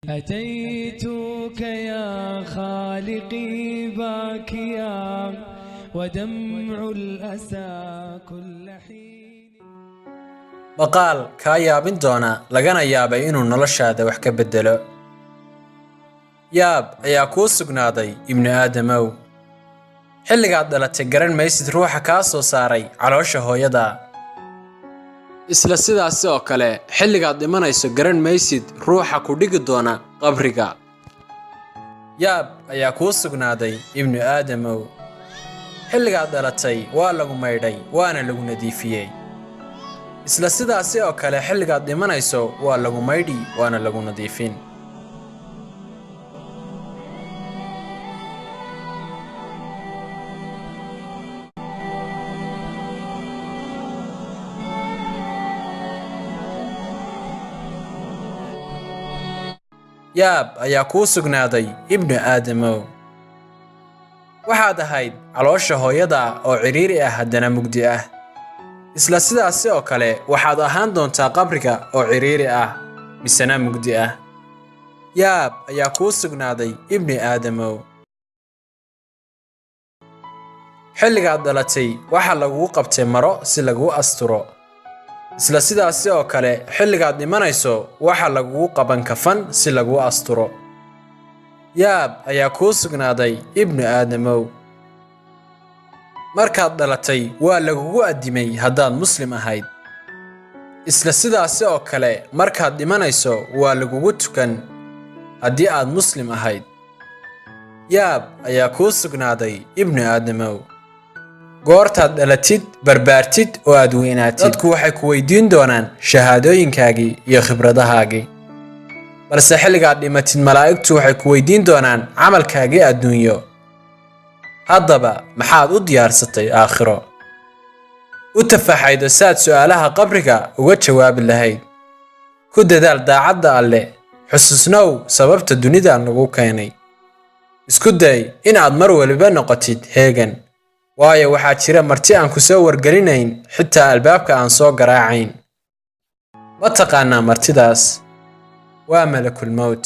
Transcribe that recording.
أتيتك يا خالقي باكيا ودمع الأسى كل حين. بقال كايابين دونا لغانا يابا إنو نلشادا وحكا بدلو. ياب ayaa kuu sugnaaday ibnu aadamow xilligaad dhalatay garan maysid ruuxa kaa soo saaray caloosha hooyada isla sidaas oo kale xilligaad dhimanayso garan maysid ruuxa ku dhigi doona qabriga yaab ayaa kuu sugnaaday ibnu aadamow xilligaad dhalatay waa lagu maydhay waana lagu nadiifiyey isla sidaas oo kale xilligaad dhimanayso waa lagu maydhi waana lagu nadiifin yaab ayaa kuu sugnaaday ibnu aadamow waxaad ahayd caloosha hooyada oo ciriiri ah haddana mugdi ah isla sidaas oo kale waxaad ahaan doontaa qabriga oo ciriiri ah misana mugdi ah yaab ayaa kuu sugnaaday ibnu aadamow xilligaad dhalatay waxa lagugu qabtay maro si laguu asturo isla sidaas oo kale xilligaad dhimanayso waxa lagugu qaban kafan si laguu asturo yaab ayaa kuu sugnaaday ibnu aadamow markaad dhalatay waa lagugu addimay haddaad muslim ahayd isla sidaas oo kale markaad dhimanayso waa lagugu tukan haddii aad muslim ahayd yaab ayaa kuu sugnaaday ibnu aadamow goortaad dhalatid barbaartid oo aad weynaatid dadku waxay ku weydiin doonaan shahaadooyinkaagii iyo khibradahaagii balse xilligaad dhimatid malaa'igtu waxay ku weydiin doonaan camalkaagii adduunyo haddaba maxaad u diyaarsatay aakhiro u tafaxaydo saad su'aalaha qabriga uga jawaabi lahayd ku dadaal daacadda alle xusuusnow sababta dunidan lagu keenay isku day inaad mar waliba noqotid heegan waayo waxaa jira marti aan ku soo wargelinayn xitaa albaabka aan soo garaacayn ma taqaanaa martidaas waa malakul mawt